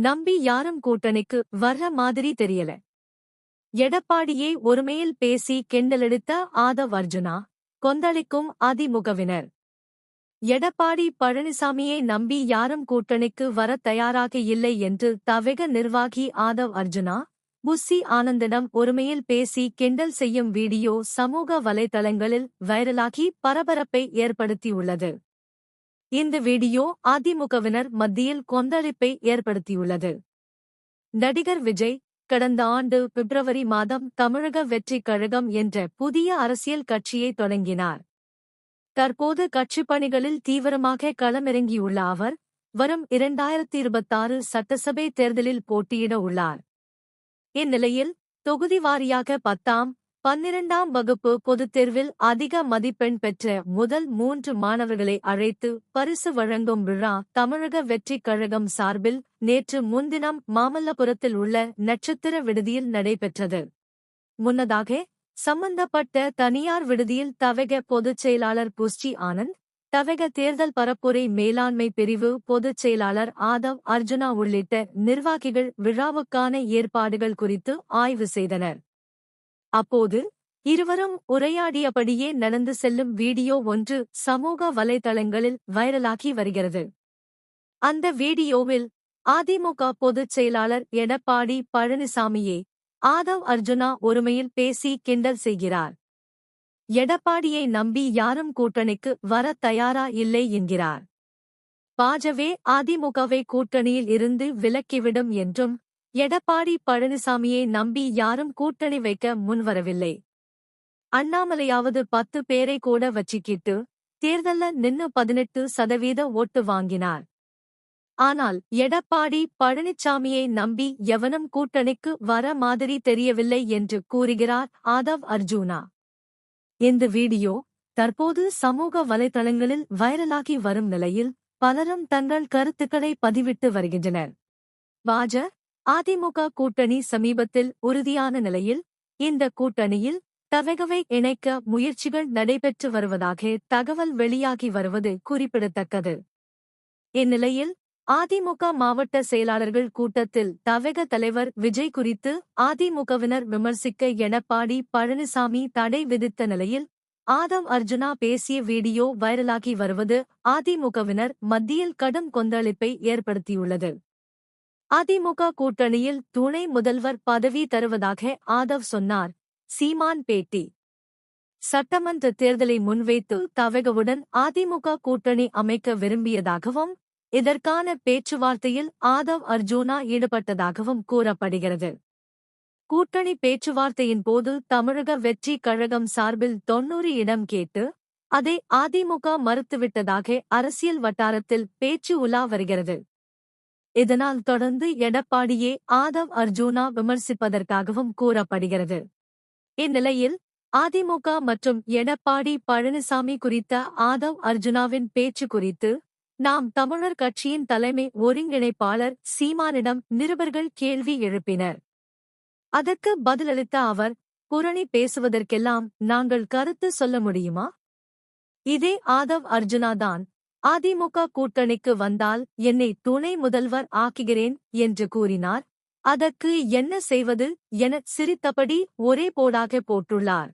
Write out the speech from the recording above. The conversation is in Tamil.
நம்பி யாரும் கூட்டணிக்கு வர்ற மாதிரி தெரியல. எடப்பாடியை ஒருமையில் பேசி கிண்டலெடுத்த ஆதவ் அர்ஜுனா, கொந்தளிக்கும் அதிமுகவினர். எடப்பாடி பழனிசாமியை நம்பி யாரும் கூட்டணிக்கு வரத் தயாராக இல்லை என்று தவிக நிர்வாகி ஆதவ் அர்ஜுனா, புஸ்ஸி ஆனந்திடம் ஒருமையில் பேசி கிண்டல் செய்யும் வீடியோ சமூக வலைதளங்களில் வைரலாகி பரபரப்பை ஏற்படுத்தியுள்ளது. இந்த வீடியோ அதிமுகவினர் மத்தியில் கொந்தளிப்பை ஏற்படுத்தியுள்ளது. நடிகர் விஜய் கடந்த ஆண்டு பிப்ரவரி மாதம் தமிழக வெற்றிக் கழகம் என்ற புதிய அரசியல் கட்சியை தொடங்கினார். தற்போது கட்சிப் பணிகளில் தீவிரமாக களமிறங்கியுள்ள அவர், வரும் 2026 சட்டசபை தேர்தலில் போட்டியிட உள்ளார். இந்நிலையில், தொகுதி வாரியாக 10ஆம், 12ஆம் வகுப்பு பொதுத் தேர்வில் அதிக மதிப்பெண் பெற்ற முதல் 3 மாணவர்களை அழைத்து பரிசு வழங்கும் விழா தமிழக வெற்றிக் கழகம் சார்பில் நேற்று முன்தினம் மாமல்லபுரத்தில் உள்ள நட்சத்திர விடுதியில் நடைபெற்றது. முன்னதாக, சம்பந்தப்பட்ட தனியார் விடுதியில் தவிக பொதுச் செயலாளர் புஸ்ஸி ஆனந்த், தவிக தேர்தல் பரப்புரை மேலாண்மை பிரிவு பொதுச் செயலாளர் ஆதவ் அர்ஜுனா உள்ளிட்ட நிர்வாகிகள் விழாவுக்கான ஏற்பாடுகள் குறித்து ஆய்வு செய்தனர். அப்போது, இருவரும் உரையாடியபடியே நடந்து செல்லும் வீடியோ ஒன்று சமூக வலைதளங்களில் வைரலாகி வருகிறது. அந்த வீடியோவில், அதிமுக பொதுச் செயலாளர் எடப்பாடி பழனிசாமியே ஆதவ் அர்ஜுனா ஒருமையில் பேசி கிண்டல் செய்கிறார். எடப்பாடியை நம்பி யாரும் கூட்டணிக்கு வரத் தயாரா இல்லை என்கிறார். பாஜவே அதிமுகவை கூட்டணியில் இருந்து விலக்கிவிடும் என்றும், எடப்பாடி பழனிசாமியை நம்பி யாரும் கூட்டணி வைக்க முன்வரவில்லை. அண்ணாமலையாவது 10 பேரை கூட வச்சிக்கிட்டு, தேர்தல்ல நின்னு 18% ஓட்டு வாங்கினார். ஆனால் எடப்பாடி பழனிசாமியை நம்பி எவனும் கூட்டணிக்கு வர மாதிரி தெரியவில்லை என்று கூறுகிறார் ஆதவ் அர்ஜுனா. இந்த வீடியோ தற்போது சமூக வலைதளங்களில் வைரலாகி வரும் நிலையில் பலரும் தங்கள் கருத்துக்களை பதிவிட்டு வருகின்றனர். பாஜ, அதிமுக கூட்டணி சமீபத்தில் உறுதியான நிலையில், இந்த கூட்டணியில் தவிகவை இணைக்க முயற்சிகள் நடைபெற்று வருவதாக தகவல் வெளியாகி வருவது குறிப்பிடத்தக்கது. இந்நிலையில், அதிமுக மாவட்ட செயலாளர்கள் கூட்டத்தில் தவிக தலைவர் விஜய் குறித்து அதிமுகவினர் விமர்சிக்க எடப்பாடி பழனிசாமி தடை விதித்த நிலையில், ஆதவ் அர்ஜுனா பேசிய வீடியோ வைரலாகி வருவது அதிமுகவினர் மத்தியில் கடும் கொந்தளிப்பை ஏற்படுத்தியுள்ளது. அதிமுக கூட்டணியில் துணை முதல்வர் பதவி தருவதாக ஆதவ் சொன்னார். சீமான் பேட்டி. சட்டமன்ற தேர்தலை முன்வைத்து தவிகவுடன் அதிமுக கூட்டணி அமைக்க விரும்பியதாகவும், இதற்கான பேச்சுவார்த்தையில் ஆதவ் அர்ஜுனா ஈடுபட்டதாகவும் கூறப்படுகிறது. கூட்டணி பேச்சுவார்த்தையின் போது தமிழக வெற்றி கழகம் சார்பில் 90 இடம் கேட்டு, அதை அதிமுக மறுத்துவிட்டதாக அரசியல் வட்டாரத்தில் பேச்சு உலா வருகிறது. இதனால் தொடர்ந்து எடப்பாடியே ஆதவ் அர்ஜுனா விமர்சிப்பதற்காகவும் கூறப்படுகிறது. இந்நிலையில், அதிமுக மற்றும் எடப்பாடி பழனிசாமி குறித்த ஆதவ் அர்ஜுனாவின் பேச்சு குறித்து, நாம் தமிழர் கட்சியின் தலைமை ஒருங்கிணைப்பாளர் சீமானிடம் நிருபர்கள் கேள்வி எழுப்பினர். அதற்கு பதிலளித்த அவர், புரணி பேசுவதற்கெல்லாம் நாங்கள் கருத்து சொல்ல முடியுமா? இதே ஆதவ் அர்ஜுனாதான், அதிமுக கூட்டணிக்கு வந்தால் என்னை துணை முதல்வர் ஆக்குகிறேன் என்று கூறினார். அதற்கு என்ன செய்வது என சிரித்தபடி ஒரே போடாக போட்டுள்ளார்.